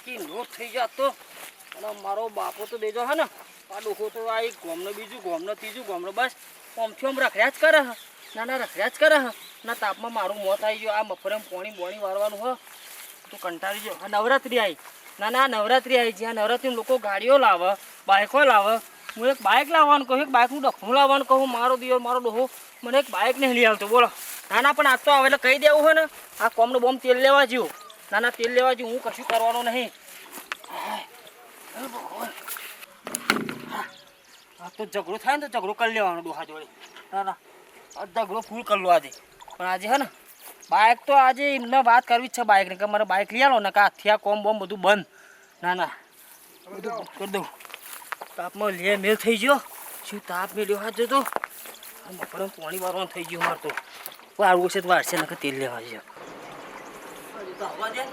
થાકી નો થઈ જાતો અને મારો બાપો તો દેજો હે ને આ ડોકો તો આ એક ગોમનો બીજું ગોમનો ત્રીજું ગોમનો બસ ઓમથી ઓમ રખડ્યા જ કરે હ ના રખડ્યા જ કરે હ ના તાપમાં મારું મોત આવી ગયું આ મફરેમ પોણી બોણી વારવાનું હ તો કંટાળી ગયો આ નવરાત્રી આવી ના નવરાત્રી આવી જ્યાં નવરાત્રીમાં લોકો ગાડીઓ લાવે બાઇકો લાવે હું એક બાઇક લાવવાનું કહું એક બાઇકનું ડખું લાવવાનું કહું મારો દિયો મારો ડોહો મને એક બાઇક નહીં લઈ આવતો બોલો ના પણ આજ તો આવે એટલે કહી દેવું હોય ને આ કોમનો બોમ તેલ લેવા જ્યો ના તેલ લેવા જ્યો હું કશું કરવાનું નહીં આ તો ઝઘડો થાય ને તો ઝઘડો કરી લેવાનો ડોહા જોડે ના આ ઝઘડો ફૂલ કરી લો આજે પણ આજે હે ને બાઇક તો આજે એમને વાત કરવી જ છે બાઇકને કે મારે બાઇક લઈ આવો ને કે આથી આ કોમ બોમ બધું બંધ ના બધું કરી દઉં તાપમાં લે મેલ થઈ ગયો શું તાપ મેળ્યો હાથ જતો મફળે પાણી વારવાનું થઈ ગયું મારે તો વાળવું છે તો વાળશે ને તેલ લેવા છે તો આવવા દે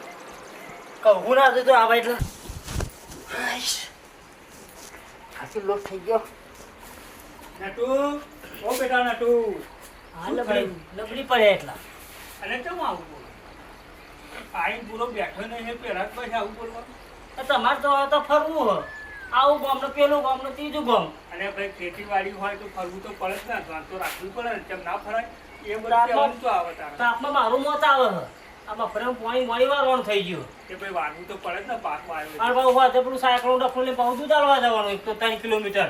કહું ના તો આવા એટલે ખાસી લોટ થઈ ગયો નટુ ઓ બેટા નટુ હા લબડી પડે એટલા અને કેમ આવું બોલો આઈને પૂરો બેઠો નહીં પેલા જ પછી આવું બોલવાનું તમારે તો ફરવું હોય આવું ગામ ને પેલું ગામ ને ત્રીજું ગામ અને ભાઈ ખેતીવાડી હોય તો ફરવું તો પડે જ ને ધ્યાન તો રાખવું પડે ને કેમ ના ફરાય એ બધું કહેવાનું તો આવે તારે તાપમાં મારું મોત આવે આમાં ફરે પાણી મળી વારવાનું થઈ ગયું કે ભાઈ વાળવું તો પડે જ ને પાક વાળ્યો મારે ભાવ હોય તો પેલું સાયકલ ડફલું લઈને બહુ દૂર ચાલવા જવાનું 1 તો 3 કિલોમીટર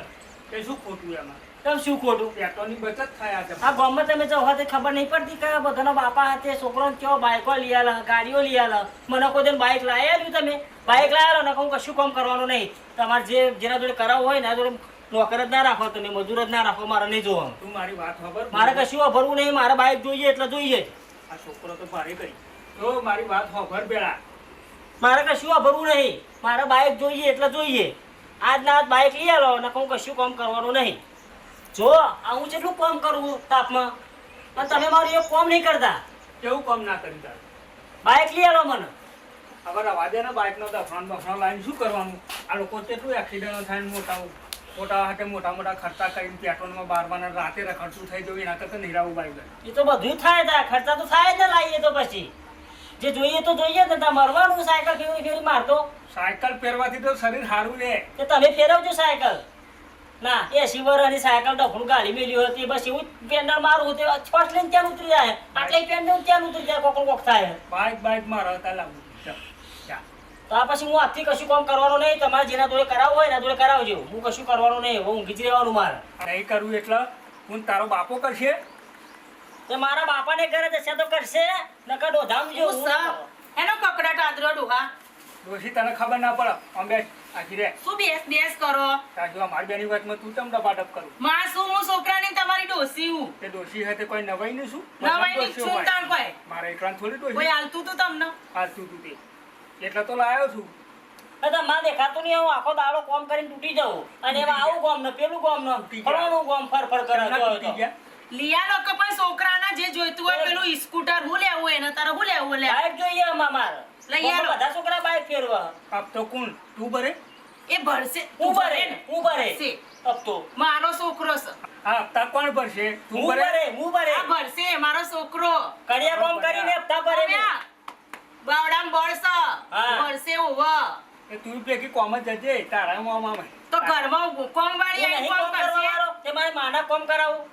એ શું ખોટું એમાં કેમ શું ખોટું પેટ્રોલની બચત થાય આ ગામમાં તમે જાઓ તે ખબર નહીં પડતી કે બધાના બાપા હાથે છોકરાને કેવો બાઇકો લઈ આલે ગાડીઓ લઈ આલે મને કોઈ દિન બાઇક લાવી આવ્યું તમે બાઇક લાવેલો ને કહું કશું કામ કરવાનું નહીં તમારે જેના જોડે કરાવવું હોય ને જોડે નોકર જ ના રાખો તમે મજૂર જ ના રાખો મારે નહીં જોવાનું તું મારી વાત ખબર મારે કશું ભરવું નહીં મારે બાઇક જોઈએ એટલે જોઈએ જ આ છોકરો તો ભારે કરી તો મારી વાત ખબર બેડા મારે કશું ભરવું નહીં મારે બાઇક જોઈએ એટલે જોઈએ આજ ના આજ બાઇક લઈ આલો ને કહું કશું કામ કરવાનું નહીં જો હું જેટલું કામ કરું તાપમાં પણ તમે મારું એક કામ નહીં કરતા કેવું કામ ના કરી તારે બાઇક લઈ આલો મને હવે રવા દે ને બાઇકનો દફાણ બફાણ લાવીને શું કરવાનું આ લોકો કેટલું એક્સિડન્ટ થાય ને મોટા હાથે મોટા ખર્ચા કરીને પેટ્રોલમાં બારવાના રાતે રખડતું થઈ જવું એના કરતાં નિરાવું બાઈક એ તો બધું થાય તા ખર્ચા તો થાય જ ને લાવીએ તો પછી જે જોઈએ તો જોઈએ ને તા મરવાનું સાયકલ ફેરી મારતો સાયકલ ફેરવાથી તો શરીર સારું રહે કે તમે ફેરવજો સાયકલ ના 80 વર્ષની સાયકલ ડફણું ગાડી મેલી હતી બસ એવું પેન્ડલ મારું તે ફર્સ્ટ લઈને ત્યાં ઉતરી જાય આટલે પેન્ડલ ત્યાં ઉતરી જાય કોક થાય બાઈક મારા હતા લાગુ તો આ પછી હું આજથી કશું કામ કરવાનું નહીં તમારે જેના જોડે કરાવવું હોય એના જોડે કરાવજો હું કશું કરવાનું નહીં હું ઊંઘી જ રહેવાનું મારે નહીં કરવું એટલે હું તારો બાપો કરશે તે મારા બાપાને ઘરે જશે તો કરશે નકર ડોધામ જો એનો કકડાટ આદરો ડોહા ડોશી તને ખબર ના પડે અમે આખી રે શું બેસ કરો તાજુ મારી બેની વાતમાં તું તમ ડબાડબ કરું માં શું હું છોકરાની તમારી ડોસી હું તે ડોશી હતે કોઈ નવાઈ ને શું નવાઈની શું તાણ કોઈ મારે એકલા થોડી ડોશી કોઈ હાલતું તું તમને હાલતું તું તે એટલે તો લાયો છું માં દેખાતું નહીં હું આખો દાડો કોમ કરીને તૂટી જાઉં અને એમાં આવું કોમ ને પેલું કોમ ને ફલાણું કોમ ફર કરે લિયા લોકો પણ છોકરાના જે જોઈતું હોય પેલું સ્કૂટર હું લેવું એને તારે હું લેવું લે બાઈક જોઈએ અમાર લઈ આવો બધા છોકરા બાઈક ફેરવા આપ તો કોણ તું ભરે એ ભરશે હું ભરે અબ તો મારો છોકરો છે હા હપ્તા કોણ ભરશે તું ભરે હું ભરે આ ભરશે મારો છોકરો કડિયા કોમ કરીને હપ્તા ભરે બાવડામ બળશે ભરશે ઓવા એ તું પેકી કોમ જ જજે તારા મામા તો ઘરમાં કોમ વાળી આવી કોમ કરશે તે મારે માના કોમ કરાવું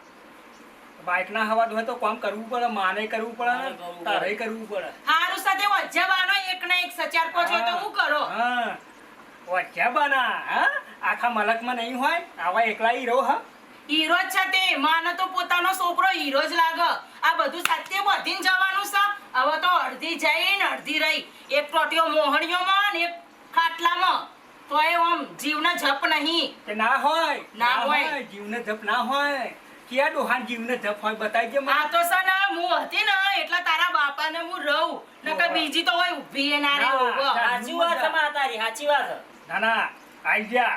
બાઈક ના હવા હોય તો કામ કરવું પડે માને કરવું પડે તારે કરવું પડે હારું સાથે વજ્જાવાનો એક ના એક સચાર પહોંચો તો હું કરો હા વચ્ચા બના હા આખા મલકમાં નહીં હોય આવા એકલા હીરો હા હીરો જ છે તે માનો તો પોતાનો છોકરો હીરો જ લાગે આ બધું સાથે બધીને જવાનું છે હવે તો અડધી જઈ ને અડધી રહી એક ટોટીઓ મોહણીઓમાં ને એક ખાટલામાં તો એ આમ જીવના જપ નહીં કે ના હોય જીવને જપ ના હોય ક્યાં ડોહાન જીવને જપ હોય બતાવી દે આ તો છે ને હું હતી ને એટલે તારા બાપાને હું રહું નકર બીજી તો હોય ઊભી એ ના રે સાચી વાત છે માં તારી સાચી વાત ના આઈ જા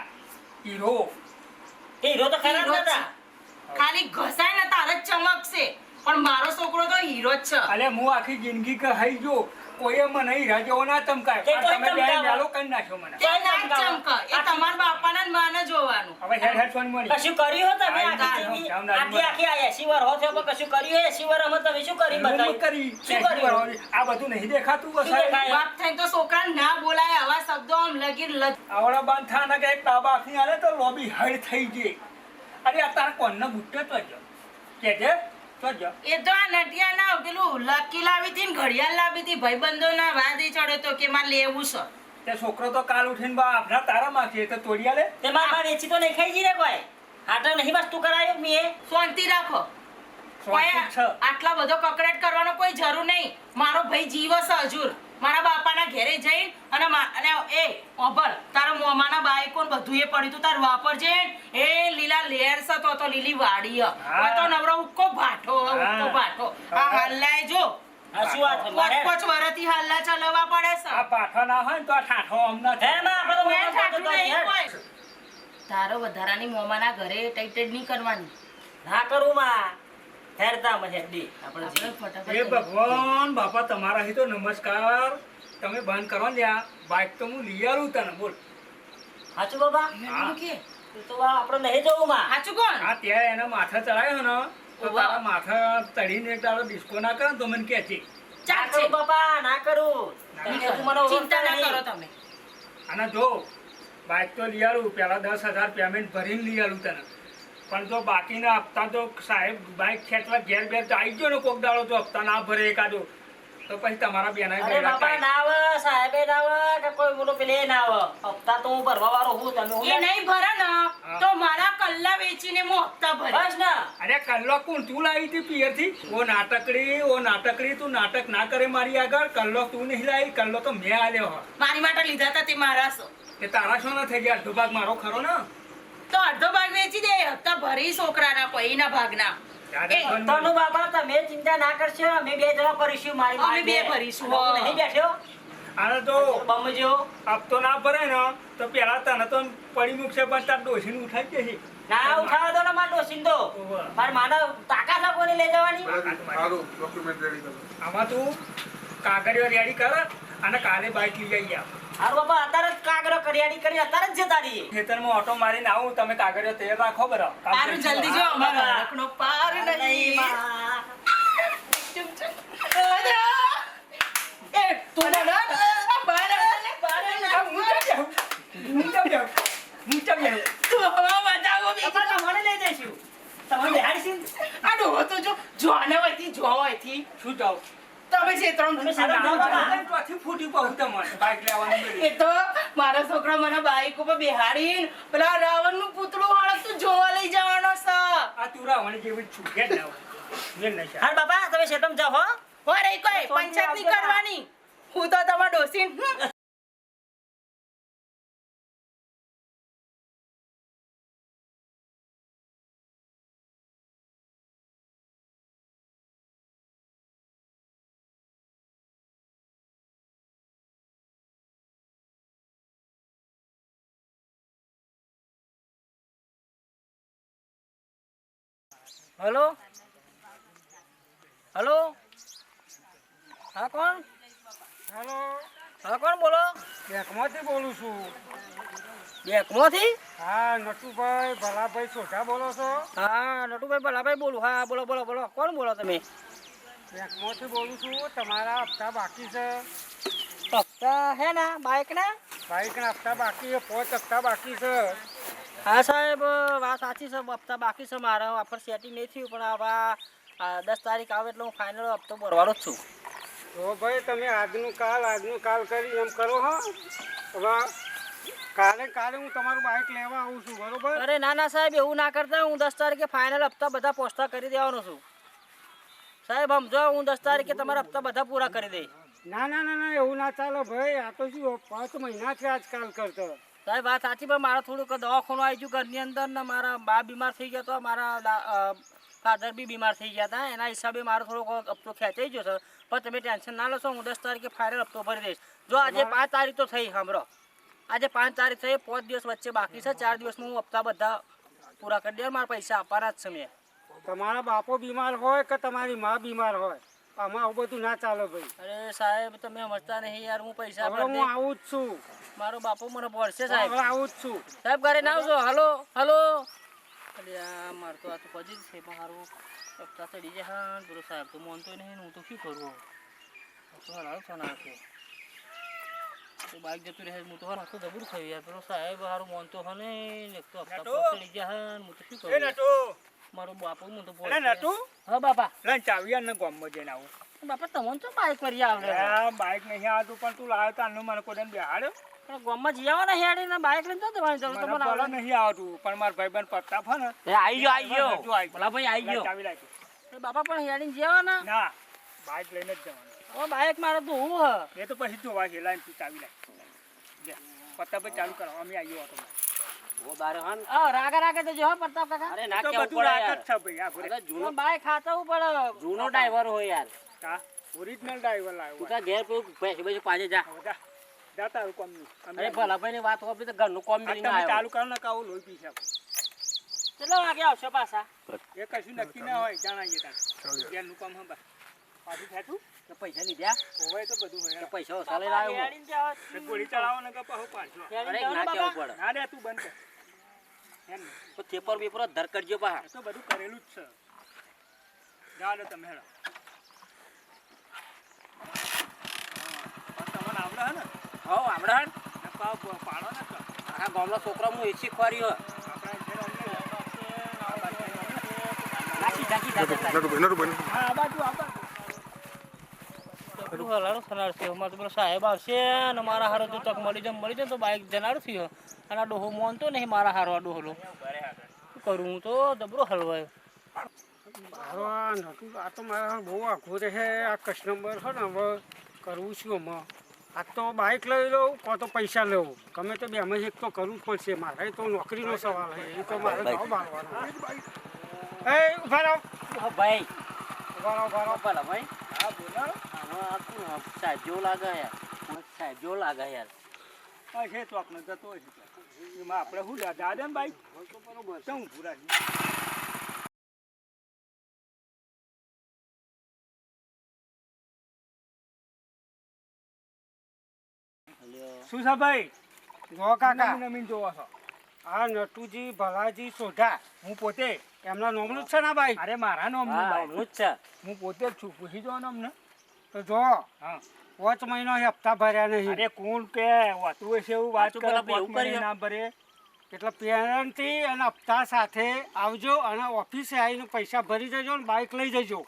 હીરો તો ખરાબ નતા ખાલી ઘસાય ને તારે જ ચમકશે પણ મારો છોકરો તો હીરો જ છે અલે હું આખી જિંદગી કહાઈ જો કોઈએ મને હીરા જેવો ના ચમકાય તે પણ કોઈ તમે બે ચમકાવો. મેલો કરી નાખ્યો મને તે ના જ ચમકે. એ તમારા બાપાના જ માને જોવાનું. હવે હેડ સોની મળી કશું કર્યું હો તમે આઈ આખી ના, જિંદગી? જામ ના, આખી આખી આ 80 વાર હો થયો પણ કશું કર્યું હે? 80 વારમાં તમે શું કરી બતાવ્યું? કરી શું કર્યું? આ બધું નહીં દેખાતું શું બસ દેખાય? બાપ થઈને તો છોકરાને ના બોલાય આવા શબ્દો આમ લગી આવડા બાંધ થાના કે એક તાબા આખી આલે તો લોબી હડ થઈ ગઈ અરે આ તારા કોણનો બુટ્ટો તો જો કે જે તો જો એ તો આ નટિયાના પેલું લકી લાવી હતી ને ઘડિયાળ લાવી હતી ભાઈબંધોના વાદે ચડ્યો તો કે મારે લેવું છે. તે છોકરો તો કાલ ઉઠીને બા આપણા તારા માંથી તો તોડી આલે તે માર વેચી તો નહીં ખાઈ જી રે કોઈ હાટો નહીં વસ્તુ કરાયો મીએ શાંતિ રાખો. કોઈ શાંતિ છે. આટલા બધો કકડાટ કરવાનો કોઈ જરૂર નહીં. મારો ભાઈ જીવ છે હજુર. મારા બાપાના ઘેરે જઈને અને એ ઓભળ તારા મોમાના બાઈકો ને બધું એ પડ્યું તું તાર વાપરજે. એ લીલા લેર છે તો લીલી વાડી હા. તો નવરો ઉક્કો ભાઠો હા. ઉક્કો ભાઠો. આ હલ્લાય જો આ શું વાત છે મારે? પાંચ વરસથી હલ્લા ચલાવવા પડે છે. આ પાઠો ના હોય ને તો આ ઠાઠો અમને હે માં આપણે તો કોઈ મોટો ઠાઠું થતો નહીં હેડ. કોઈ. તારો વધારાની મોમાના ઘરે ટાઈટેડ નહીં કરવાની. ના કરું માં હેરતા મને દી આપણે આપણે જી. ફટાફટ એ ભગવાન બાપા તમારા હી તો નમસ્કાર તમે બંધ કરો ને આ બાઈક તો હું લઈ આવું તને બોલ સાચું બાબા? મેં કે તું તો આપણે નહીં જવું માં. સાચું કોણ? આ ત્યાં એના માથે ચડાયો ને તો વાહ. તારા માથે ચડીને એક તારો ડિસ્કો ના કરે ને તો મને કે છે ના ચાલ કરું છે. બાપા ના કરું. ના તમે તું મને ચિંતા ના ઓળખતા કરો નહીં. તમે. અને જો બાઈક તો લઈ આવું પેલા 10,000 પેમેન્ટ ભરીને લઈ આવું તને પણ જો બાકીના હપ્તા તો સાહેબ બાઈક ખેંચવા ઘેર બેર તો આવી ગયો ને કોક દાડો તો હપ્તા ના ભરે એકાદો તો પછી તમારા બેના અરે બાપા ના આવે સાહેબે ના આવે કે કોઈ મોટો પેલે ના આવે હપ્તા તો હું ભરવા વાળો હું તમે હું એ નહીં ભરે ને તો મારા કલ્લા વેચીને હું હપ્તા ભરે. બસ ના અરે કલ્લો કોણ તું લાવી હતી પિયર થી ઓ નાટકડી તું નાટક ના કરે મારી આગળ કલ્લો તું નહીં લાવી કલ્લો તો મેં આલ્યો હો મારી માટે લીધા હતા તે મારા છો. તે તારા શું ના થઈ ગયા અડધો ભાગ મારો ખરો ને તો અડધો ભાગ વેચી દે હપ્તા ભરી છોકરાના પૈના ભાગના. ત્યારે એ ફોન તનું બાપા તમે ચિંતા ના કરશો અમે બે જણા કરીશું મારી અમે મારી બે ભરીશું. હું નહીં બેઠ્યો આને તો બમજો હપ્તો ના ભરે ને તો પેલા તને તો પડી મૂકશે પણ તાર ડોસીને ઉઠાઈ જશે ના ઉઠાવે તો ને માર ડોસીન તો ઓવે. માર માનવ તાકાત છે કોને લઈ જવાની સારું ડોક્યુમેન્ટ રેડી કરો આમાં તું કાગળિયો રેડી કર અને કાલે બાઈક લઈ જઈએ હારું બાપા અત્યારે જ કાગરો કરિયાડી કરી અત્યારે જ જતા રહીએ ખેતરમાં ઓટો મારીને આવું તમે કાગળિયો તૈયાર રાખો બરો તારું જલ્દી જો અમારા હરખનો પાર નહીં. એ તું ના ના આ બહાર આવ, બહાર આવ. તું હવા બતાવો બીજું. બાપા તમને લઈ જઈશું તમે બેહાડીશું આ ડોહો તો જો જોવાના હોયથી જો હોયથી શું જાવ તમે ક્ષેત્રમાં તમે સારા જાઓ બાપા. ચોથી ફૂટી પાઉં તમારે બાઈક લેવાનું એ મળ્યું. તો મારા છોકરા મને બાઈક ઉપર બેહાડીને પેલા રાવણનું પૂતળું વાળતું જોવા લઈ જવાનો છે. આ તું રાવણ જેવી જ છું ઘેર જાવ મેં નશા હાલ બાપા તમે શેતમ જાઓ હો ઓરે કોઈ પંચાયત નહીં કરવાની. હું તો તમાર ડોસીન હલો હલો હા કોણ હેલો હા કોણ બોલો બેંકમાંથી બોલું છું બેંકમાંથી હા નટુભાઈ ભલાભાઈ સોઢા બોલો છો હા નટુભાઈ ભલાભાઈ બોલું હા બોલો બોલો બોલો કોણ બોલો તમે બેંકમાંથી બોલું છું તમારા હપ્તા બાકી છે હપ્તા હે ને બાઇકના બાઈકના હપ્તા બાકી છે 5 હપ્તા બાકી છે હા સાહેબ વાત સાચી છે હપ્તા બાકી છે મારા વાપર સેટિંગ નહીં થયું પણ હવે 10 તારીખ આવે એટલે હું ફાઇનલ હપ્તો ભરવાનો જ છું તો ભાઈ તમે આજનું કાલ કરી એમ કરો હો હવે કાલે હું તમારું બાઈક લેવા આવું છું બરોબર અરે ના ના સાહેબ એવું ના કરતા હું 10 તારીખે ફાઇનલ હપ્તા બધા પહોંચતા કરી દેવાનો છું સાહેબ સમજો હું 10 તારીખે તમારા હપ્તા બધા પૂરા કરી દઈશ ના એવું ના ચાલો ભાઈ આ તો શું 5 મહિના છે આજકાલ કરતો સાહેબ વાત સાચી પણ મારા થોડુંક દવાખાનું આવી ગયું ઘરની અંદર ને મારા બા બીમાર થઈ ગયા તો મારા ફાધર બી બીમાર થઈ ગયા હતા એના હિસાબે મારો થોડોક હપ્તો ખેંચાઈ ગયો છે પણ તમે ટેન્શન ના લેશો હું 10 તારીખે ફાઇનલ હપ્તો ભરી દઈશ જો આજે 5 તારીખ તો થઈ સાંભળો આજે 5 તારીખ થઈ 5 દિવસ વચ્ચે બાકી છે 4 દિવસમાં હું હપ્તા બધા પૂરા કરી દે મારા પૈસા આપવાના જ છે મેં તમારા બાપો બીમાર હોય કે તમારી માં બીમાર હોય આમાં આવું બધું ના ચાલે ભાઈ. અરે સાહેબ તમે સમજતા નહીં યાર, હું પૈસા હવે હું ભરી આવું જ છું. મારો બાપુ મને પડશે સાહેબ. હવે આવું જ છું. સાહેબ ઘરે ના આવજો. Hello hello. અરે આ માર તો આ તો પજી જ છે, પણ હારું હપ્તા ચડી જાય. હા પેલો સાહેબ તો માનતો નહીં, હું તો શું કરું? તો હલાવ થનાર છે તો બાઈક જતું રહે, હું તો હા આખું જબરું થયું યાર. પેલો સાહેબ હારું માનતો હે ને, એક તો હપ્તા ચડી જાય, હું તો શું કરું? મારો બાપુ હું તો હા બાપા. ચાવિયા ગામમાં જઈને આવું. બાપા તમને તો બાઈક કરી આવડે? બાઈક નહીં આવતું, પણ તું લાવ્યો તારનું મને કોઈ બેહાડ્યો. પણ ગામમાં જઈ આવવાના હેડીને બાઈક લઈને તો તમારી જરૂર મને તમને ભલે આવડે. નહીં આવતું, પણ મારા ભાઈબંધ પ્રતાપ હે ને આવી ગયો નટુ આવી ભલા ભાઈ આવી ગયો. ચાવી લાગી. બાપા પણ હેડીને જઈ આવવાના. ના બાઈક લઈને જ જવાનું. હવે બાઈક મારે તો હું હ એ તો પછી જોવા છે. લાઈન તું ચાવી લાગી. પ્રતાપભાઈ ચાલુ કરો, અમે આવ્યો હતો. રાગે રાગે તો જો પ્રતાપ કાકા. અરે ના તો કેવું બધું પડે રાત જ યાર. છે ભાઈ. આ ઘરે અરે જૂનો બાઈક ખાતવું પડે. જૂનો ડ્રાઈવર હોય યાર. કા ઓરિજિનલ ડ્રાઈવર લાવ્યો. તું તાર ઘેર પેલું પૈસે પૈસે પાછે જા. હવે જા. જા તારું કામ નહીં. અમે અરે ભલા ભાઈ ની વાત હોપી તો ઘરનું કોમ આ મિલીને તમે આવ્યો. ચાલુ કરો ને કાવું લોહી પી છે. કેટલા વાગે આવશે પાછા? એ કશું નક્કી ના હોય. જાણાઈએ તાર ઘેરનું કામ હે બસ. પાછું થતું તો પૈસા લીધા હોય તો બધું હોય. તો પૈસા ઓછા લઈને આવ્યો. હેડીને જાઓ. એ ગોળી ચલાવો ને કે પાછું પાછો. અરે ના કેવું પડે. ના રે તું બંધ કર. એમ નહીં. તો પેપર બેપર ધર કરજો પા. એ તો બધું કરેલું જ છે. જા લે તમે હેડો. તમને આવડે હે ને? હો આપડા ને પાડો ને તો. આ ગામના છોકરા હું એસી ખોર્યો. આપણા ઘેર અમને ના સીધા સીધા જતા. નટુભાઈ હા આ બાજુ આ બાજુ. બધું હલાડું થનાર છે. અમારે તો પેલો સાહેબ આવશે અને મારા હારો જો તક મળી જાય તો બાઈક જનારું થયો. અને આ ડોહો માનતો નહીં મારા હારો. આ ડોહલો શું કરું? હું તો જબરો હલવાયો. મારો આ નટુ આ તો મારા બહુ આઘું રહે. આ કસ્ટમર છે ને હવે કરવું છું આમાં. આ તો બાઇક લઈ લઉં કો તો પૈસા લેવું. ગમે તે બેમાં એક તો કરવું જ પડશે. મારે તો નોકરીનો સવાલ છે. એ તો મારે ભાવ મારવાનો. એ ઉભા રહો. હા ભાઈ ઉભા રહો, ઉભા રહો. ભલા ભાઈ હા બોલો. આ કોણ સાહેબ જેવો લાગે યાર. સાહેબ જેવો લાગે યાર. હા છે ચોક ને જતો હોય છે. એમાં આપણે શું જા દે ને બાઈક તો બરોબર છે. હું પૂરા શું છે ભાઈ? જો કાકા નવીન નવીન જોવો છો. આ નટુજી ભલાજી સોઢા હું પોતે એમના નોમનું જ છે ને બાઈક? અરે મારા નામ હા એમનું જ છે. હું પોતે જ છું. પૂછી જો અમને. તો જો હા 5 મહિનો હપ્તા ભર્યા નહીં. અરે કોણ કે વાતું હશે એવું વાત પાછું કરે. પેલા એવું કર્યું. ના ભરે એટલે પેરેન્ટથી અને હપ્તા સાથે આવજો અને ઓફિસે આવીને પૈસા ભરી જજો ને બાઇક લઈ જજો.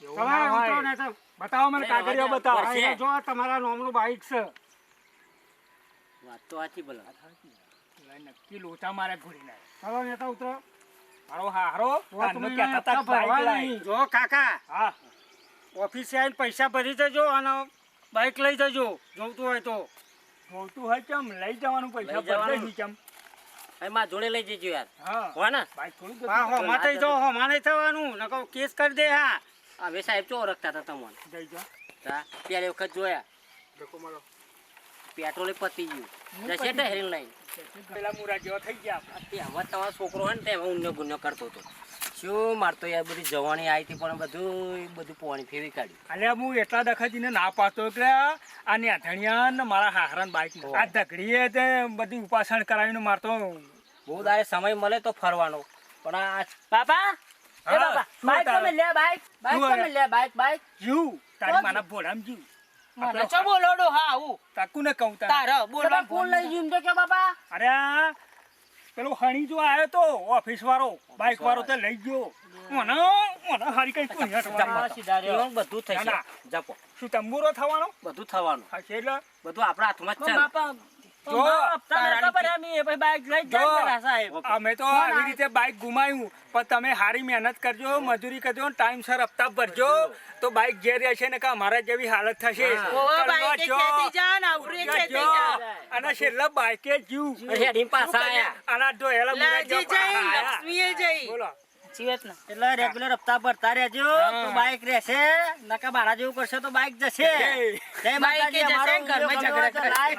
એવું તમે ના હોય. ઉતરો ને તો બતાવો મને કાગળિયો બતાવો. ભરશે. આ જો તમારા નામનું બાઇક છે. વાત તો સાચી ભલા. નક્કી લોચા મારે ઘોડી નાખે. ચાલો નેતા ઉતરો. મારો હારો પાંચ તારનો મહિના કહેતા તા હપ્તા ભરવા બાઈક નહીં. લાય. જો કાકા હા ઓફિસે આવીને પૈસા ભરી જજો અને બાઇક લઈ જજો જોઈતું હોય તો. જોતું હોય કેમ લઈ જવાનું પૈસા લઈ જવાનું. ભરજે નહીં કેમ. ભાઈ મારા જોડે લઈ જજો યાર. હા હો ને બાઈક થોડું જતું હા હો રહે. માટે જો હો માને થવાનું નકો કેસ કરી દે. હા હવે સાહેબ ચો ઓળખતા હતા તમને. જઈ જા. હા પહેલી વખત જોયા ધક્કો મારો. પેટ્રોલ પતી ગયું. જશે તો હેરીને લઈને. પેલા મુરા જેવા થઈ ગયા. તેમાં તમારો છોકરો હોય ને તે ઊંડો ગુનો કરતો હતો. શું મારતો યાર બધી જવાની આવી હતી પણ બધું પાણી ફેરવી કાઢ્યું. અલ્યા હું એટલા દખાજીને ના પાડતો કે આ નેધણિયા ને મારા હાહરાન બાઈક આ ધગડીએ તે બધી ઉપાસણ કરાવીને મારતો. બહુ દાડે સમય મળે તો ફરવાનો પણ આ બાપા એ હા, બાપા શું બાઈક તારે? તમે લે બાઈક બાઈક શું તમે લે બાઈક જીવ તારી માના ભોળામ જીવ. મને ચો બોલો ડો હા આવું તાકુ ને કહું તાર. તાર બોલો તમે કોણ લઈ ગયું એમ તો કે બાપા? અરે આ પેલો હણી જો આવ્યો તો ઓફિસ વાળો બાઈક વાળો તે લઈ ગયો. મને હારી કઈ કોઈ હટવાનું. સીધા રહ્યો. એવું બધું થઈ ના, છે જપો શું તંબુરો થવાનો? બધું થવાનું હા છે એટલે બધું આપણા હાથમાં જ છે ને. બાપા જો, હપ્તા નતા ભર્યા મેં, પછી બાઈક લઈ જ જાય ખરા સાહેબ. અમે તો આવી રીતે બાઈક ગુમાવ્યું પણ તમે સારી મહેનત કરજો મજૂરી કરજો ટાઈમસર હપ્તા ભરજો તો બાઈક ઘેર રહેશે ને કે અમારા જેવી હાલત થશે. ઓવા બાઈકે કરવા જો, ખેતી જા ને આવરે કરવા ખેતી જો. જા અને છેલ્લા બાઈકે જીવ હેડીને પાછા આયા. આના ઢોયેલા મુરા લાજી જેવા જઈ પાછા આયા. લક્ષ્મીએ જઈ બોલો જીવત ને એટલે રેગ્યુલર હપ્તા ભરતા રહેજો તો બાઈક રહેશે નકા મારા જેવું કરશે તો બાઈક જશે. જય બાઈકે માતાજી. જશે, અમારો ઘરમાં વિડીયો ઝઘડા ગમ્યો હોય તો કરે. like